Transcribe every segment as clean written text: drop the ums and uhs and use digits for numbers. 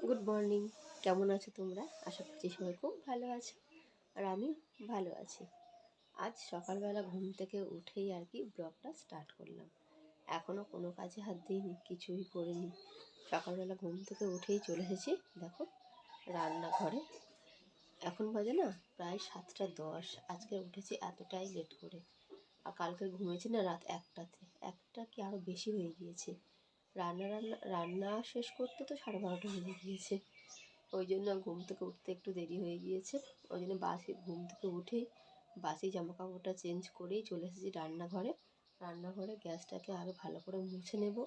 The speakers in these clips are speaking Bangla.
Good morning. কেমন আছো তোমরা? আশা করছি সবাই খুব ভালো আছো, আর আমি ভালো আছি। আজ সকালবেলা ঘুম থেকে উঠেই আর কি ব্লগটা স্টার্ট করলাম। এখনও কোনো কাজে হাত দিইনি, কিছুই করিনি। সকালবেলা ঘুম থেকে উঠেই চলে এসেছি, দেখো, রান্নাঘরে। এখন বাজে না প্রায় 7টা 10। আজকে উঠেছি এতটাই লেট করে, আর কালকে ঘুমিয়েছি না রাত 1টাতে। একটা কি আরও বেশি হয়ে গিয়েছে। রান্না শেষ করতে তো 12:30 হয়ে গিয়েছে। ওই জন্য ঘুম থেকে উঠতে একটু দেরি হয়ে গিয়েছে। ওই জন্য ঘুম থেকে উঠেই বাসি জামা কাপড়টা চেঞ্জ করেই চলে এসেছি রান্নাঘরে গ্যাসটাকে আগে ভালো করে মুছে নেব,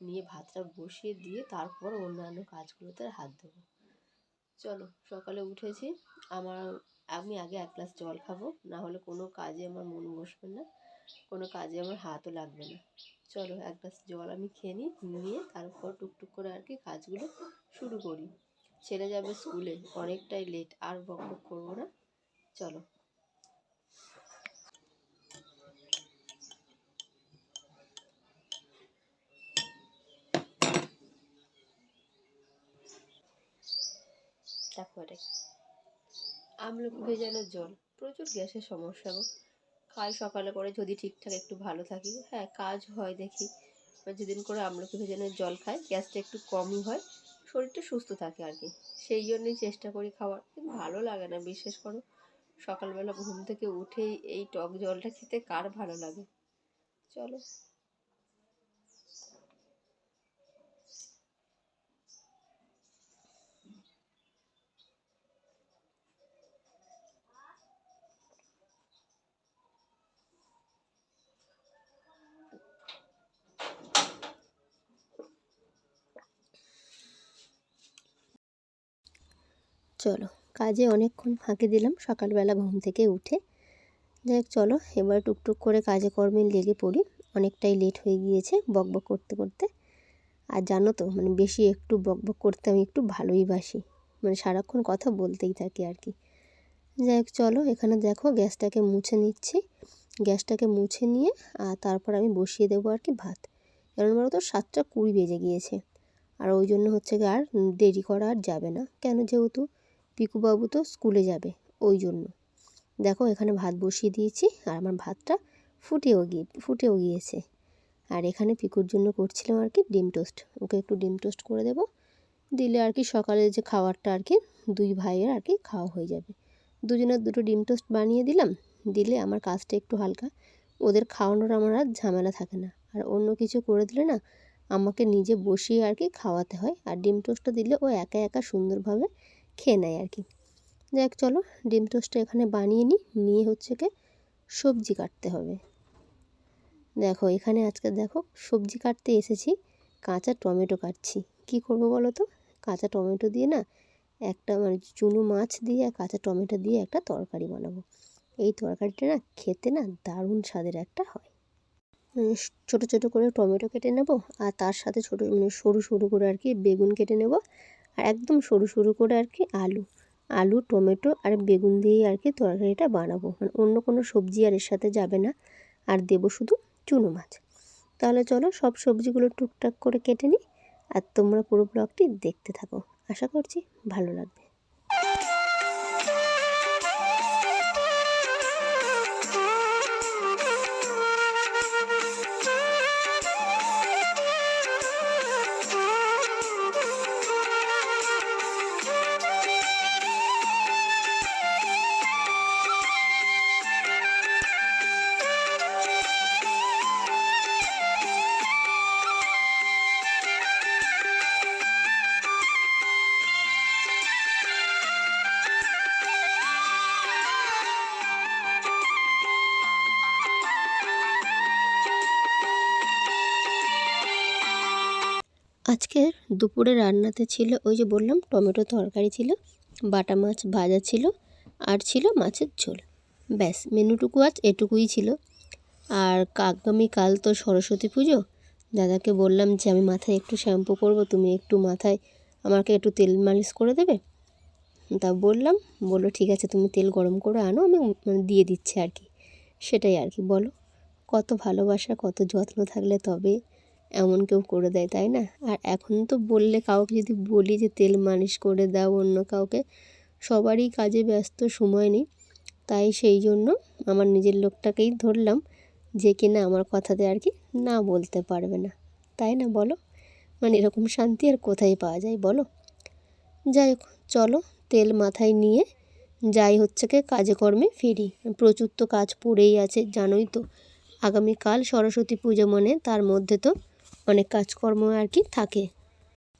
নিয়ে ভাতটা বসিয়ে দিয়ে তারপর অন্যান্য কাজগুলোতে হাত দেবো। চলো, সকালে উঠেছি। আমি আগে 1 গ্লাস জল খাবো, না হলে কোনো কাজে আমার মন বসবে না, কোনো কাজে আমার হাতও লাগবে না। চলো, 1 গ্লাস জল আমি খেয়ে নিয়ে তারপর টুকটুক করে আর কি কাজগুলো শুরু করি। ছেলে যাবে স্কুলে, অনেকটাই লেট, আর বকবক করবো না। চলো। দেখো, এটা আমলকি ভেজানোর জল। প্রচুর গ্যাসের সমস্যা গো। খাই সকালে করে, যদি ঠিকঠাক একটু ভালো থাকি, হ্যাঁ কাজ হয় দেখি। যেদিন করে আমলকি ভেজানোর জল খাই, গ্যাসটা একটু কমই হয়, শরীরটা সুস্থ থাকে আর কি। সেই জন্যই চেষ্টা করি খাওয়ার, কিন্তু ভালো লাগে না, বিশ্বাস করো। সকালবেলা ঘুম থেকে উঠেই এই টক জলটা খেতে কার ভালো লাগে? চলো। চলো, কাজে অনেকক্ষণ ফাঁকি দিলাম সকালবেলা ঘুম থেকে উঠে। যাই চলো, এবার টুকটুক করে কাজে কর্মে লেগে পড়ি। অনেকটাই লেট হয়ে গিয়েছে বকবক করতে করতে। আর জানো তো, বেশি একটু বকবক করতে আমি একটু ভালোই বাসি, সারাক্ষণ কথা বলতেই থাকি আর কি। যাই হোক চলো, এখানে দেখো গ্যাসটাকে মুছে নিচ্ছি। গ্যাসটাকে মুছে নিয়ে আর তারপর আমি বসিয়ে দেবো আর কি ভাত। কারণ বলো তো 7টা 20 বেজে গিয়েছে, আর ওই জন্য হচ্ছে কি আর দেরি করা আর যাবে না, কেন যেহেতু পিকুবাবু তো স্কুলে যাবে, ওই জন্য। দেখো এখানে ভাত বসিয়ে দিয়েছি, আর আমার ভাতটা ফুটেও গিয়েছে। আর এখানে পিকুর জন্য করছিলাম আর কি ডিম টোস্ট। ওকে একটু ডিম টোস্ট করে দেবো, দিলে আর কি সকালে যে খাবারটা আর কি দুই ভাইয়ের আর কি খাওয়া হয়ে যাবে। দুজনের দুটো ডিম টোস্ট বানিয়ে দিলাম, দিলে আমার কাজটা একটু হালকা। ওদের খাওয়ানোর আমার আর ঝামেলা থাকে না। আর অন্য কিছু করে দিলে না, আমাকে নিজে বসিয়ে আর কি খাওয়াতে হয়। আর ডিম টোস্টটা দিলে ও একা একা সুন্দরভাবে খেয়ে নেয় আর কি। যাক চলো, ডিম টোস্টটা এখানে বানিয়ে নিয়ে হচ্ছে কি সবজি কাটতে হবে। দেখো এখানে আজকে দেখো সবজি কাটতে এসেছি, কাঁচা টমেটো কাটছি। কি করব বলো তো, কাঁচা টমেটো দিয়ে না একটা চুনো মাছ দিয়ে আর কাঁচা টমেটো দিয়ে একটা তরকারি বানাবো। এই তরকারিটা না খেতে না দারুণ স্বাদের একটা হয়। ছোটো ছোটো করে টমেটো কেটে নেব, আর তার সাথে ছোটো সরু সরু করে আর কি বেগুন কেটে নেব, আর একদম সরু সরু করে আর কি আলু টমেটো আর বেগুন দিয়েই আর কি তরকারিটা বানাবো। অন্য কোনো সবজি আর এর সাথে যাবে না, আর দেবো শুধু চুনো মাছ। তাহলে চলো সব সবজিগুলো টুকটাক করে কেটে নিই, আর তোমরা পুরো ব্লগটি দেখতে থাকো, আশা করছি ভালো লাগবে। আজকের দুপুরে রান্নাতে ছিল ওই যে বললাম টমেটো তরকারি ছিল, বাটা মাছ ভাজা ছিল, আর ছিল মাছের ঝোল। ব্যাস, মেনুটুকু আজ এটুকুই ছিল। আর আগামীকাল তো সরস্বতী পুজো। দাদাকে বললাম যে আমি মাথায় একটু শ্যাম্পু করব, তুমি একটু মাথায় আমাকে একটু তেল মালিশ করে দেবে। তা বললো ঠিক আছে, তুমি তেল গরম করে আনো, আমি দিয়ে দিচ্ছি আর কি। সেটাই আর কি, বলো কত ভালোবাসা কত যত্ন থাকলে তবে এমন কেউ করে দেয়, তাই না? আর এখন তো বললে, কাউকে যদি বলি যে তেল মালিশ করে দাও অন্য কাউকে, সবারই কাজে ব্যস্ত, সময় নেই। তাই সেই জন্য আমার নিজের লোকটাকেই ধরলাম, যে কিনা আমার কথাতে আর কি না বলতে পারবে না, তাই না বলো? মানে এরকম শান্তি আর কোথায় পাওয়া যায় বলো? যাই হোক, চলো তেল মাথায় নিয়ে যাই হচ্ছে কি কাজে কর্মে ফিরি। প্রচুর তো কাজ পড়েই আছে, জানোই তো। আগামীকাল সরস্বতী পুজো, মানে তার মধ্যে তো অনেক কাজকর্ম আর কি থাকে।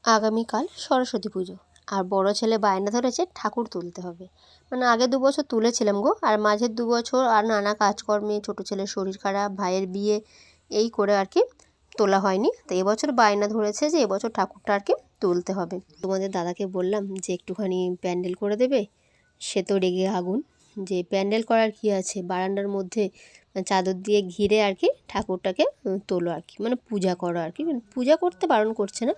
আগামীকাল সরস্বতী পুজো, আর বড় ছেলে বায়না ধরেছে ঠাকুর তুলতে হবে। মানে আগে 2 বছর তুলেছিলাম গো, আর মাঝের 2 বছর আর নানা কাজকর্মে, ছোটো ছেলের শরীর খারাপ, ভাইয়ের বিয়ে, এই করে আর কি তোলা হয়নি। তো এবছর বায়না ধরেছে যে এবছর ঠাকুরটা আর কি তুলতে হবে। তোমাদের দাদাকে বললাম যে একটুখানি প্যান্ডেল করে দেবে, সে তো রেগে আগুন, যে প্যান্ডেল করার কি আছে, বারান্দার মধ্যে চাদর দিয়ে ঘিরে আর কি ঠাকুরটাকে তোলো আর কি, মানে পূজা করো আর কি। মানে পূজা করতে বারণ করছে না,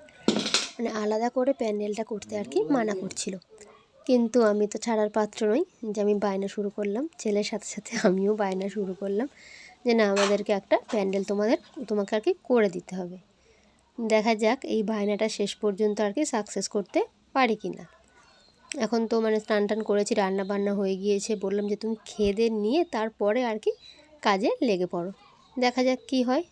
মানে আলাদা করে প্যান্ডেলটা করতে আর কি মানা করছিল। কিন্তু আমি তো ছাড়ার পাত্র নই, যে আমি বায়না শুরু করলাম, ছেলের সাথে সাথে আমিও বায়না শুরু করলাম যে না, আমাদেরকে একটা প্যান্ডেল তোমাকে আর কি করে দিতে হবে। দেখা যাক এই বায়নাটা শেষ পর্যন্ত আর কি সাকসেস করতে পারি কি না। এখন তো মানে স্নান টান করেছি, রান্না বান্না হয়ে গিয়েছে, বললাম যে তুমি খেয়ে দিয়ে নিয়ে তারপরে আর কি কাজে লেগে পড়ো, দেখা যাক কি হয়।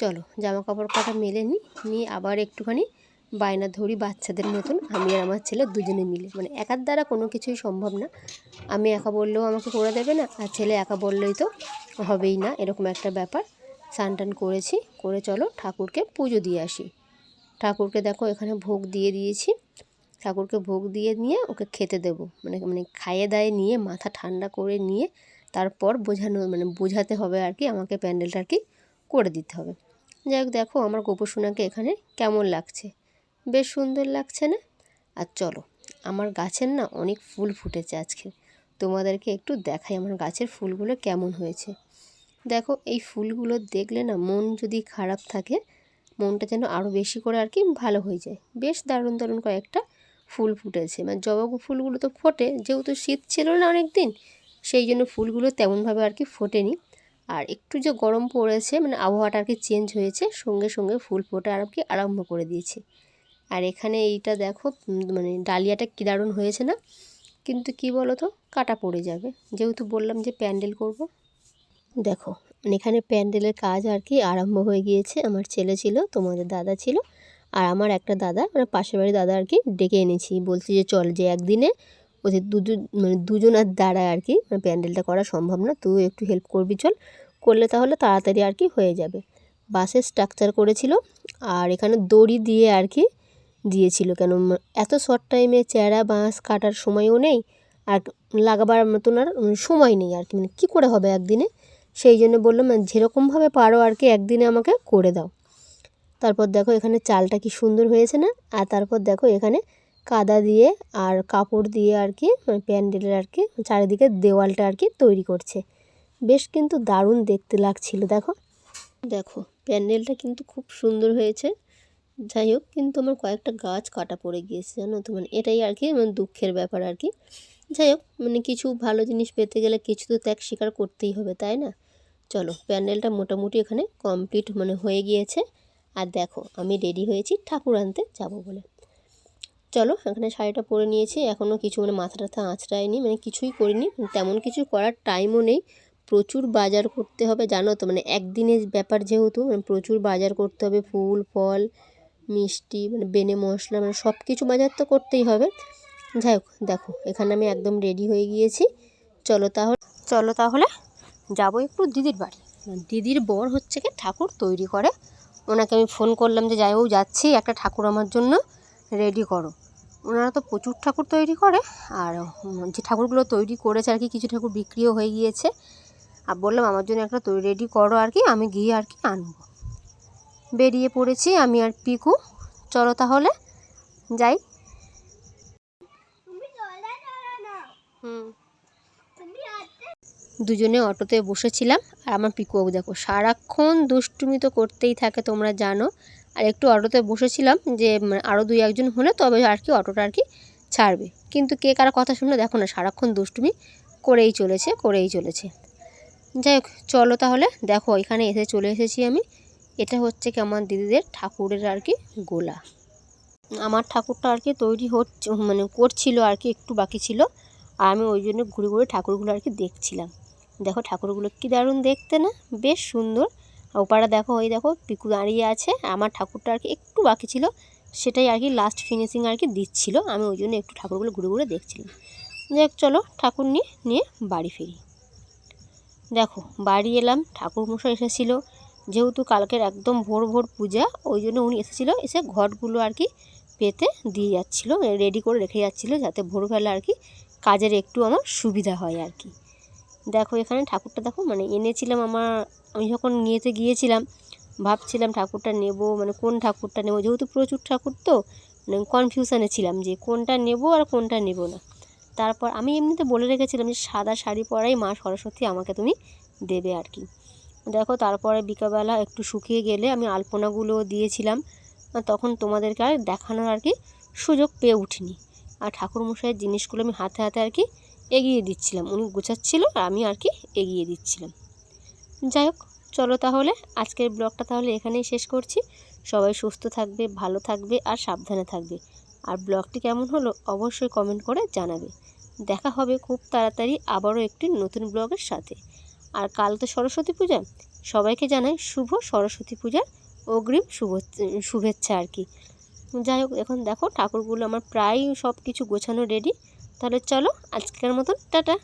চলো জামা কাপড় কটা মেলে নিয়ে আবার একটুখানি বায়না ধরি বাচ্চাদের মতন, আমি আর আমার ছেলে দুজনে মিলে। মানে একার দ্বারা কোনো কিছুই সম্ভব না, আমি একা বললেও আমাকে করে দেবে না, আর ছেলে একা বললেই তো হবেই না, এরকম একটা ব্যাপার। স্নান টান করেছি, করে চলো ঠাকুরকে পুজো দিয়ে আসি। ঠাকুরকে দেখো এখানে ভোগ দিয়ে দিয়েছি, ঠাকুরকে ভোগ দিয়ে নিয়ে ওকে খেতে দেবো, মানে মানে খাইয়ে দায়ে নিয়ে মাথা ঠান্ডা করে নিয়ে তারপর বোঝাতে হবে আর কি, আমাকে প্যান্ডেলটা আর কি করে দিতে হবে। যাই হোক, দেখো আমার গোপসোনাকে এখানে কেমন লাগছে, বেশ সুন্দর লাগছে না? আর চলো, আমার গাছের না অনেক ফুল ফুটেছে আজকে, তোমাদেরকে একটু দেখাই আমার গাছের ফুলগুলো কেমন হয়েছে। দেখো এই ফুলগুলো দেখলে না, মন যদি খারাপ থাকে, মনটা যেন আরও বেশি করে আর কি ভালো হয়ে যায়। বেশ দারুণ দারুণ কয়েকটা ফুল ফুটেছে, মানে জবা ফুলগুলো তো ফোটে, যেহেতু শীত ছিল না অনেক দিন, সেই জন্য ফুলগুলো তেমনভাবে আর কি ফোটেনি। আর একটু যে গরম পড়েছে, মানে আবহাওয়াটা আর কি চেঞ্জ হয়েছে, সঙ্গে সঙ্গে ফুল ফোটা আর কি আরম্ভ করে দিয়েছে। আর এখানে এইটা দেখো, মানে ডালিয়াটা কী দারুণ হয়েছে না? কিন্তু কি বলো তো, কাটা পড়ে যাবে, যেহেতু বললাম যে প্যান্ডেল করব। দেখো মানে এখানে প্যান্ডেলের কাজ আর কি আরম্ভ হয়ে গিয়েছে। আমার ছেলে ছিল, তোমাদের দাদা ছিল, আর আমার একটা দাদা, মানে পাশের বাড়ির দাদা আর কি ডেকে এনেছি, বলছি যে চল, যে একদিনে ওদের দুজনের দ্বারা আর কি প্যান্ডেলটা করা সম্ভব না, তুই একটু হেল্প করবি, চল, করলে তাহলে তাড়াতাড়ি আর কি হয়ে যাবে। বাঁশের স্ট্রাকচার করেছিল, আর এখানে দড়ি দিয়ে আর কি দিয়েছিল, কেন এত শর্ট টাইমে চেরা বাঁশ কাটার সময়ও নেই, আর লাগাবার মতন আর সময় নেই আর কি, মানে কী করে হবে একদিনে। সেই জন্য বললাম যেরকমভাবে পারো আর কি একদিনে আমাকে করে দাও। তারপর দেখো এখানে চালটা কি সুন্দর হয়েছে না? আর তারপর দেখো এখানে কাদা দিয়ে আর কাপড় দিয়ে আর কি প্যান্ডেলের আর কি চারিদিকে দেওয়ালটা আর কি তৈরি করছে, বেশ কিন্তু দারুণ দেখতে লাগছিল। দেখো দেখো প্যান্ডেলটা কিন্তু খুব সুন্দর হয়েছে। যাই হোক, কিন্তু আমার কয়েকটা গাছ কাটা পড়ে গিয়েছে, জানো তো, মানে এটাই আর কি মানে দুঃখের ব্যাপার আর কি। যাই হোক, মানে কিছু ভালো জিনিস পেতে গেলে কিছু তো ত্যাগ স্বীকার করতেই হবে, তাই না? চলো প্যান্ডেলটা মোটামুটি এখানে কমপ্লিট মানে হয়ে গিয়েছে। আর দেখো আমি রেডি হয়েছি ঠাকুর আনতে যাব বলে। চলো এখানে শাড়িটা পরে নিয়েছি, এখনও কিছু মানে মাথা টাথা আঁচড়ায়নি, মানে কিছুই করিনি, তেমন কিছু করার টাইমও নেই। প্রচুর বাজার করতে হবে, জানো তো, মানে একদিনের ব্যাপার যেহেতু, মানে প্রচুর বাজার করতে হবে, ফুল ফল মিষ্টি, মানে বেনে মশলা, মানে সব কিছু বাজার তো করতেই হবে। যাই হোক, দেখো এখানে আমি একদম রেডি হয়ে গিয়েছি। চলো তাহলে যাবো একটু দিদির বাড়ি। দিদির বর হচ্ছে কি ঠাকুর তৈরি করে, ওনাকে আমি ফোন করলাম যে যাইও যাচ্ছি, একটা ঠাকুর আমার জন্য রেডি করো। ওনারা তো প্রচুর ঠাকুর তৈরি করে, আর যে ঠাকুরগুলো তৈরি করেছে আর কি, কিছু ঠাকুর বিক্রিও হয়ে গিয়েছে। আর বললাম আমার জন্য একটা রেডি করো আর কি, আমি গিয়ে আর কি আনবো। বেরিয়ে পড়েছি আমি আর পিকু, চলো তাহলে যাই। দুজনে অটোতে বসেছিলাম, আর আমার পিকুও দেখো সারাক্ষণ দুষ্টুমি তো করতেই থাকে, তোমরা জানো। আর একটু অটোতে বসেছিলাম যে আরও 2-1 জন হলে তবে আর কি অটোটা আর কি ছাড়বে, কিন্তু কে কার কথা শুনলে, দেখো না সারাক্ষণ দুষ্টুমি করেই চলেছে। যাই হোক, চলো তাহলে, দেখো এখানে চলে এসেছি আমি। এটা হচ্ছে কি আমার দিদিদের ঠাকুরের আর কি গোলা। আমার ঠাকুরটা আর কি তৈরি হচ্ছে, মানে করছিল আর কি, একটু বাকি ছিল। আর আমি ওই জন্য ঘুরে ঘুরে ঠাকুরগুলো আর কি দেখছিলাম। দেখো ঠাকুরগুলো কী দারুণ দেখতে না, বেশ সুন্দর। আর ওপারে দেখো, ওই দেখো পিকু দাঁড়িয়ে আছে। আমার ঠাকুরটা আর কি একটু বাকি ছিল, সেটাই আর কি লাস্ট ফিনিশিং আর কি দিচ্ছিল। আমি ওই জন্য একটু ঠাকুরগুলো ঘুরে ঘুরে দেখছিলাম। যাক চলো ঠাকুর নিয়ে বাড়ি ফিরি। দেখো বাড়ি এলাম, ঠাকুরমশাই এসেছিলো। যেহেতু কালকের একদম ভোর ভোর পূজা, ওই জন্য উনি এসেছিলো, এসে ঘটগুলো আর কি পেতে দিয়ে যাচ্ছিলো, রেডি করে রেখে যাচ্ছিলো, যাতে ভোরবেলা আর কি কাজের একটু আমার সুবিধা হয় আর কি। দেখো এখানে ঠাকুরটা দেখো, মানে এনেছিলাম আমি যখন নিয়েতে গিয়েছিলাম ভাবছিলাম ঠাকুরটা নেব, মানে কোন ঠাকুরটা নেব, যেহেতু প্রচুর ঠাকুর তো মানে কনফিউশনে ছিলাম যে কোনটা নেব আর কোনটা নেব না। তারপর আমি এমনিতে বলে রেখেছিলাম যে সাদা শাড়ি পরাই মা সরস্বতী আমাকে তুমি দেবে আর কি। দেখো তারপরে বিকালবেলা একটু শুকিয়ে গেলে আমি আলপনাগুলো দিয়েছিলাম, তখন তোমাদেরকে আর দেখানোর আর কি সুযোগ পেয়ে উঠিনি। আর ঠাকুরমশাইয়ের জিনিসগুলো আমি হাতে হাতে আর কি এগিয়ে দিচ্ছিলাম, উনি গোছাচ্ছিল আর আমি আর কি এগিয়ে দিচ্ছিলাম। যাই হোক চলো তাহলে আজকের ব্লগটা তাহলে এখানেই শেষ করছি। সবাই সুস্থ থাকবে, ভালো থাকবে আর সাবধানে থাকবে। আর ব্লগটি কেমন হলো অবশ্যই কমেন্ট করে জানাবে। দেখা হবে খুব তাড়াতাড়ি আবারও একটি নতুন ব্লগের সাথে। আর কাল তো সরস্বতী পূজা, সবাইকে জানাই শুভ সরস্বতী পূজার অগ্রিম শুভেচ্ছা আর কি। যাই হোক এখন দেখো ঠাকুরগুলো আমার প্রায় সব কিছু গোছানো রেডি। তাহলে চলো আজকের মতন টাটা।